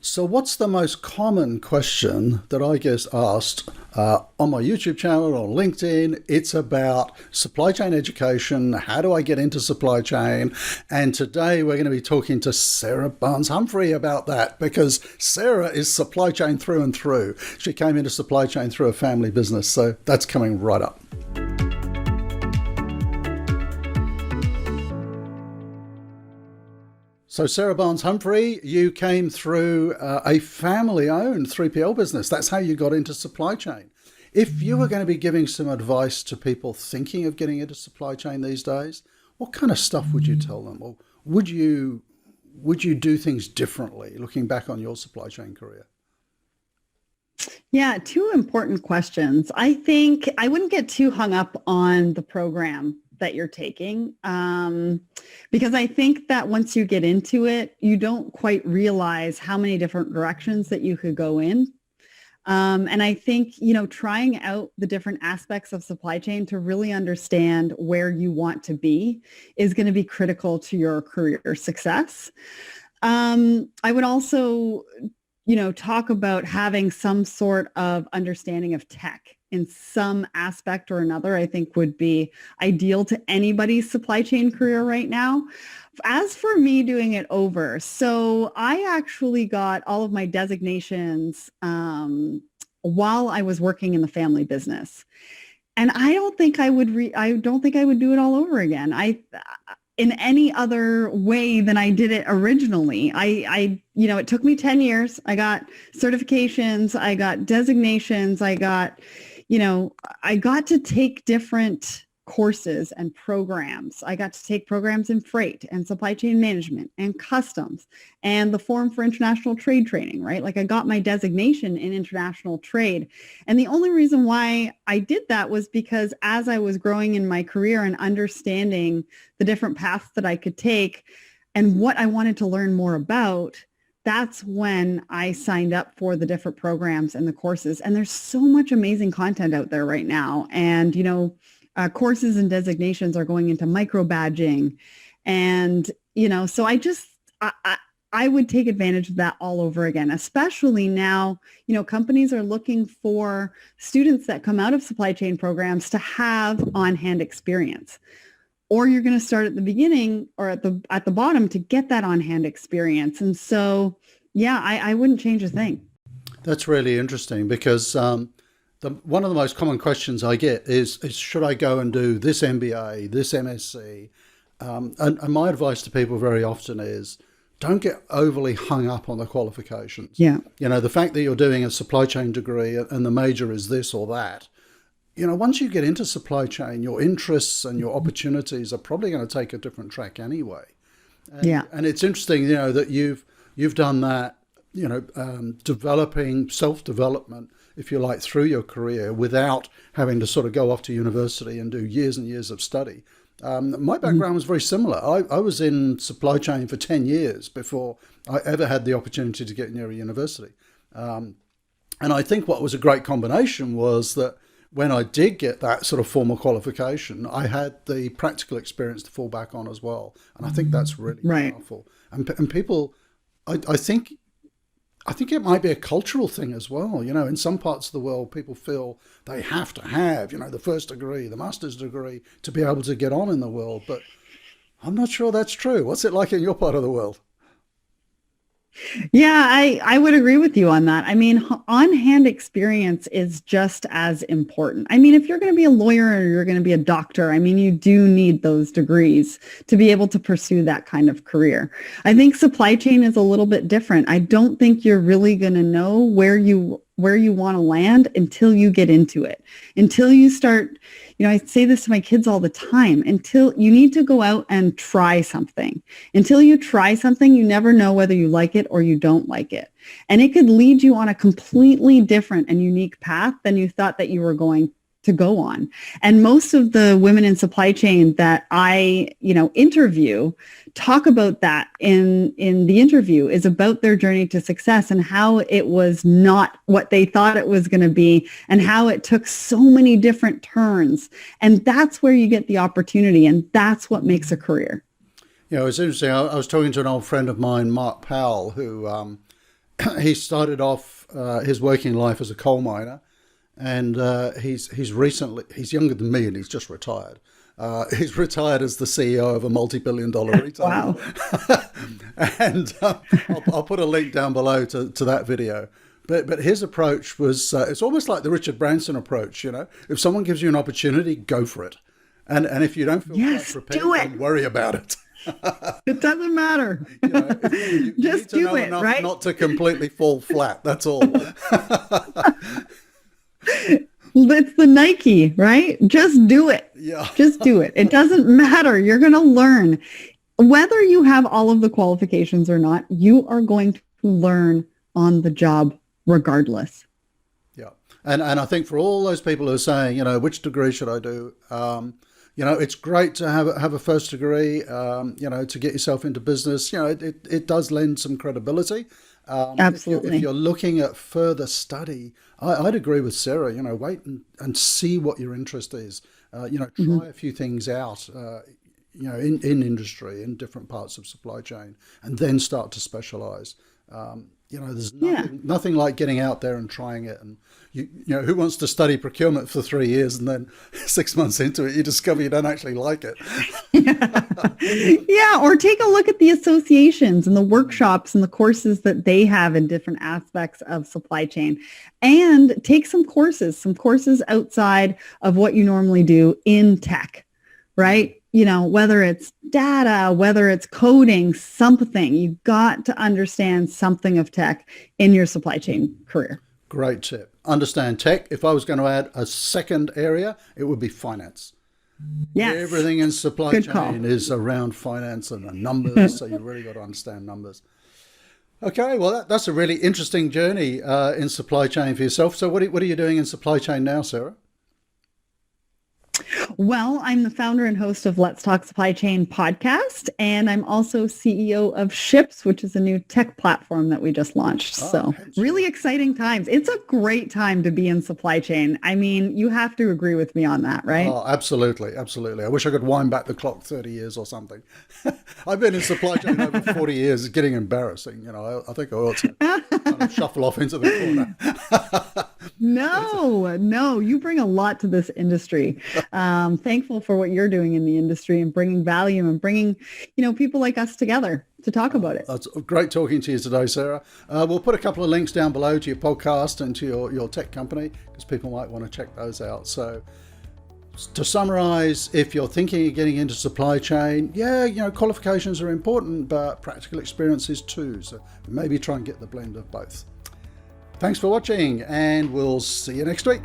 So, what's the most common question that I get asked on my YouTube channel or LinkedIn? It's about supply chain education. How do I get into supply chain? And today we're going to be talking to Sarah Barnes-Humphrey about that because Sarah is supply chain through and through. She came into supply chain through a family business. So, that's coming right up. So Sarah Barnes-Humphrey, you came through a family-owned 3PL business. That's how you got into supply chain. If you were going to be giving some advice to people thinking of getting into supply chain these days, what kind of stuff would you tell them? Or would you do things differently looking back on your supply chain career? Yeah, two important questions. I think I wouldn't get too hung up on the program that you're taking because I think that once you get into it, you don't quite realize how many different directions that you could go in. And I think, trying out the different aspects of supply chain to really understand where you want to be is going to be critical to your career success. I would also talk about having some sort of understanding of tech in some aspect or another, I think would be ideal to anybody's supply chain career right now. As for me doing it over, so I actually got all of my designations while I was working in the family business. And I don't think I would do it all over again. In any other way than I did it originally. It took me 10 years. I got certifications, I got designations, I got to take different courses and programs. I got to take programs in freight and supply chain management and customs and the Forum for International Trade training, right? Like I got my designation in international trade. And the only reason why I did that was because as I was growing in my career and understanding the different paths that I could take and what I wanted to learn more about, that's when I signed up for the different programs and the courses. And there's so much amazing content out there right now. And, courses and designations are going into micro badging. And, so I would take advantage of that all over again, especially now, companies are looking for students that come out of supply chain programs to have on-hand experience. Or you're going to start at the beginning or at the bottom to get that on-hand experience. And so, yeah, I wouldn't change a thing. That's really interesting because one of the most common questions I get is should I go and do this MBA, this MSc? And my advice to people very often is don't get overly hung up on the qualifications. Yeah. The fact that you're doing a supply chain degree and the major is this or that, once you get into supply chain, your interests and your opportunities are probably going to take a different track anyway. And it's interesting, that you've done that, developing self-development, if you like, through your career without having to sort of go off to university and do years and years of study. My background was very similar. I was in supply chain for 10 years before I ever had the opportunity to get near a university. And I think what was a great combination was that when I did get that sort of formal qualification, I had the practical experience to fall back on as well. And I think that's really powerful. And people, I think it might be a cultural thing as well. In some parts of the world, people feel they have to have, the first degree, the master's degree to be able to get on in the world. But I'm not sure that's true. What's it like in your part of the world? Yeah, I would agree with you on that. I mean, on-hand experience is just as important. I mean, if you're going to be a lawyer or you're going to be a doctor, I mean, you do need those degrees to be able to pursue that kind of career. I think supply chain is a little bit different. I don't think you're really going to know where you want to land until you get into it, until you start. I say this to my kids all the time, until you need to go out and try something. Until you try something, you never know whether you like it or you don't like it. And it could lead you on a completely different and unique path than you thought that you were going to go on. And most of the women in supply chain that I, interview talk about that in the interview is about their journey to success and how it was not what they thought it was going to be and how it took so many different turns. And that's where you get the opportunity. And that's what makes a career. It's interesting. I was talking to an old friend of mine, Mark Powell, who he started off his working life as a coal miner, and he's younger than me, and he's just retired. He's retired as the CEO of a multi-billion-dollar retailer. Wow. And I'll put a link down below to that video. But his approach was, it's almost like the Richard Branson approach, you know. If someone gives you an opportunity, go for it. And if you don't feel quite prepared, don't worry about it. It doesn't matter. You know, you Just need to do know it, enough right? not to completely fall flat. That's all. It's the Nike, right? Just do it. Yeah. Just do it. It doesn't matter. You're going to learn. Whether you have all of the qualifications or not, you are going to learn on the job regardless. Yeah. And I think for all those people who are saying, you know, which degree should I do? You know, it's great to have a first degree, you know, to get yourself into business. You know, it does lend some credibility. Absolutely. If you're looking at further study, I'd agree with Sarah, you know, wait and see what your interest is. You know, try a few things out, you know, in industry, in different parts of supply chain, and then start to specialize. You know, there's nothing like getting out there and trying it. And, you know, who wants to study procurement for 3 years and then 6 months into it, you discover you don't actually like it. Yeah, or take a look at the associations and the workshops and the courses that they have in different aspects of supply chain. And take some courses outside of what you normally do in tech, right? You know, whether it's data, whether it's coding, something, you've got to understand something of tech in your supply chain career. Great tip. Understand tech. If I was going to add a second area, it would be finance. Yes. Everything in supply Good chain call. is around finance and numbers, so you've really got to understand numbers. Okay, well, that's a really interesting journey in supply chain for yourself. So what are you doing in supply chain now, Sarah? Well, I'm the founder and host of Let's Talk Supply Chain podcast, and I'm also CEO of Ships, which is a new tech platform that we just launched. So really exciting times. It's a great time to be in supply chain. I mean, you have to agree with me on that, right? Oh, absolutely. Absolutely. I wish I could wind back the clock 30 years or something. I've been in supply chain over 40 years. It's getting embarrassing. You know, I think I ought to kind of shuffle off into the corner. No, you bring a lot to this industry. Thankful for what you're doing in the industry and bringing value and bringing, you know, people like us together to talk about it. That's great talking to you today, Sarah. We'll put a couple of links down below to your podcast and to your tech company, because people might want to check those out. So to summarize, if you're thinking of getting into supply chain, yeah, you know, qualifications are important, but practical experience is too. So maybe try and get the blend of both. Thanks for watching, and we'll see you next week.